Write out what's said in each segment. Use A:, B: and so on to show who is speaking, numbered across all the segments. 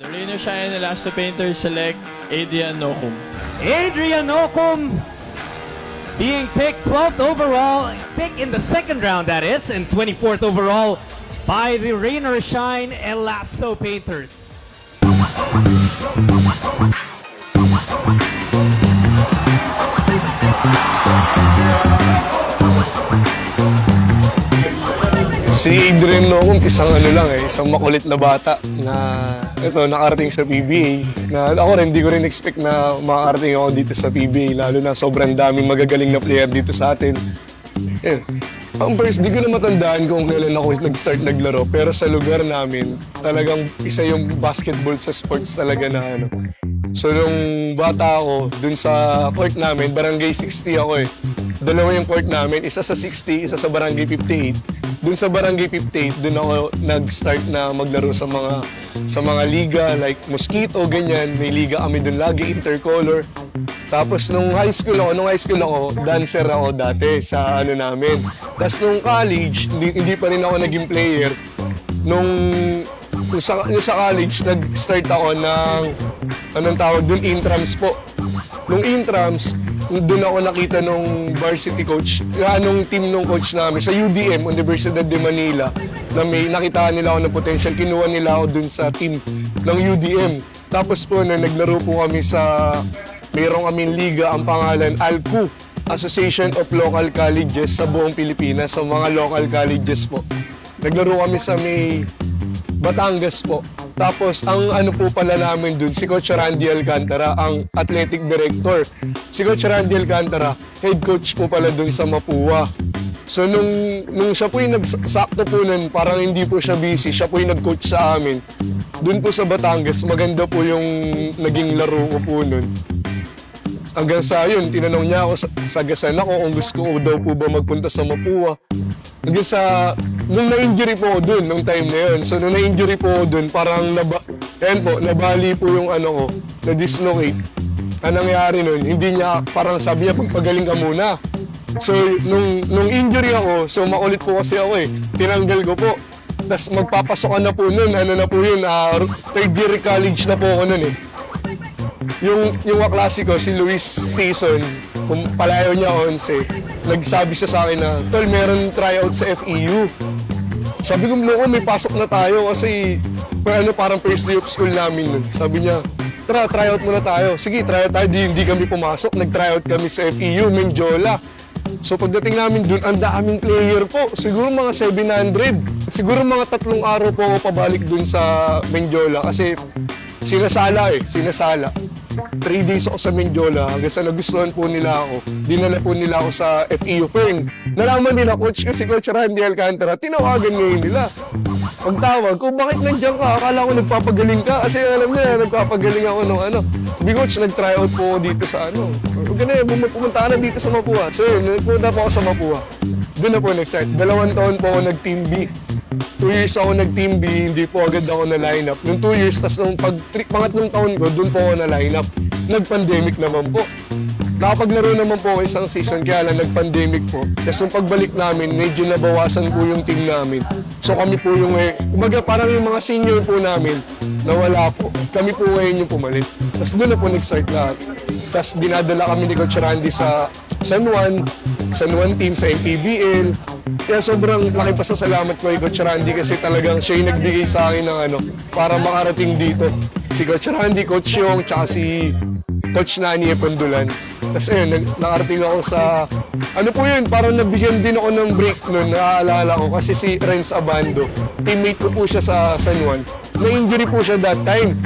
A: The Rain or Shine Elasto Painters select Adrian Nocum.
B: Adrian Nocum being picked 12th overall, pick in the second round that is, and 24th overall by the Rain or Shine Elasto Painters.
C: Si Adrian Nocum, isang makulit na bata na nakarating sa PBA. Na ako rin, hindi ko rin expect na makarating ako dito sa PBA, lalo na sobrang daming magagaling na player dito sa atin. Yeah. Ang first, di ko na matandaan kung kailan ako nag-start naglaro, pero sa lugar namin, talagang isa yung basketball sa sports talaga na So nung bata ako, dun sa court namin, Barangay 60 ako eh. Dalawa yung court namin, isa sa 60, isa sa Barangay 58. Dun sa Barangay 58, dun ako nag-start na maglaro sa mga liga like Mosquito, ganyan. May liga kami dun lagi, intercolor. Tapos nung high school ako, dancer ako dati sa namin. Tapos nung college, hindi pa rin ako naging player. Nung sa college, nag-start ako ng, intrams po. Nung intrams, doon ako nakita nung varsity coach, anong team nung coach namin sa UDM, Universidad de Manila, na may nakitaan nila ako ng potential, kinuha nila ako doon sa team ng UDM. Tapos po, naglaro po kami sa, mayroong kaming liga, ang pangalan ALCU, Association of Local Colleges sa buong Pilipinas, sa mga local colleges po. Naglaro kami sa may Batangas po. Tapos, ang po pala namin dun, si Coach Randy Alcantara, ang athletic director. Si Coach Randy Alcantara, head coach po pala dun sa Mapua. So, nung siya po yung nagsakto po nun, parang hindi po siya busy, siya po yung nag-coach sa amin. Dun po sa Batangas, maganda po yung naging laro ko po nun. Hanggang sa yun, tinanong niya ako, sagasan ako kung gusto ko daw po ba magpunta sa Mapua. Hanggang sa, nung na-injury po ako dun, nung time na yun. So, nung na-injury po ako dun, parang nabali po yung ko, na-dislocate. Ang nangyari nun, hindi niya, parang sabi niya, pagpagaling ka muna. So, nung injury ako, so makulit po kasi ako tinanggal ko po. Tapos magpapasokan na po nun, third year college na po ako nun Yung kaklase ko, si Luis Tison, kung palayo niya 11, nagsabi siya sa akin na, Tol, meron tryout sa FEU. Sabi ko, may pasok na tayo kasi parang first day of school namin nun. Sabi niya, tara, tryout muna tayo. Sige, tryout tayo, hindi kami pumasok. Nag-tryout kami sa FEU, Menjola. So pagdating namin dun, ang daming player po. Siguro mga 700. Siguro mga 3 araw po ako pabalik dun sa Menjola kasi sinasala. 3 days ako sa Menjola hanggang sa nagustuhan po nila ako. Dinala po nila ako sa FEU Fern. Nalaman nila coach kasi Coach Randy Alcantara, tinawagan ngayon nila. Pagtawag ko, bakit nandiyan ka? Akala ko nagpapagaling ka kasi alam niya, nagpapagaling ako nung Sabi coach, nag-tryout po ako dito sa Huwag ka na, pumunta ka na dito sa Mapua. So yun, nagpunta po ako sa Mapua. Doon na po nag-start. 2 taon po ako nag-team B. 2 years ako nag-team B, hindi po agad ako na-line up. Nung 2 years, tas nung pangatlong taon ko, doon po ako na-line up. Nag-pandemic naman po. Nakapaglaro naman po ako isang season, kaya lang nag-pandemic po. Tapos nung pagbalik namin, medyo nabawasan po yung team namin. So kami po yung, parang yung mga senior po namin, nawala po. Kami po ngayon yung pumalit. Tapos doon na po nag-start lahat. Tapos dinadala kami ni Coach Randy sa San Juan team sa MPBL. Kaya sobrang laki pasasalamat ko kay Coach Randy kasi talagang siya yung nagbigay sa akin ng para makarating dito. Si Coach Randy, Coach Yong, tsaka si Coach Nani Epandulan. Tapos nakarating ako sa, parang nabigyan din ako ng break nun, naaalala ko kasi si Renz Abando, teammate ko po siya sa San Juan. Na-injury po siya that time.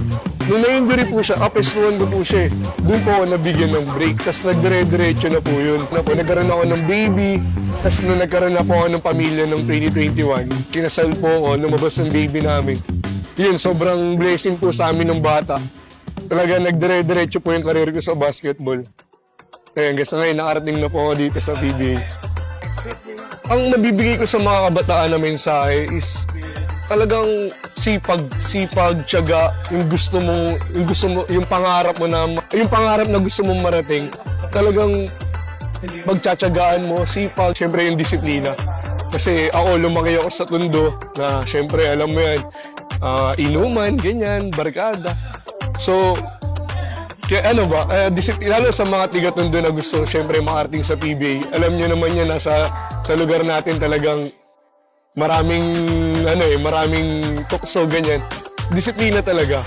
C: Nung na-injury po siya, apestuhan ko po siya Doon po ako nabigyan ng break. Tapos nagdire-diretso na po yun. Nagkaroon ako ng baby. Tapos nung nagkaroon na po ako ng pamilya ng 2021, kinasal po ako, lumabas ng baby namin. Yun, sobrang blessing po sa amin ng bata. Talaga nagdire-diretso po yung career ko sa basketball. Kaya hanggang sa ngayon, nakarating na po ako dito sa PBA. Ang nabibigay ko sa mga kabataan na mensahe is talagang sipag, tiyaga, yung pangarap na gusto mong marating, talagang magtsatsagaan mo, sipag, syempre yung disiplina. Kasi ako, lumaki ako sa Tondo na syempre, alam mo yan, inuman, ganyan, barkada. So, kaya ano ba, lalo sa mga tiga-Tondo na gusto syempre makarating sa PBA, alam nyo naman yan, sa lugar natin talagang maraming tukso, ganyan. Disiplina talaga.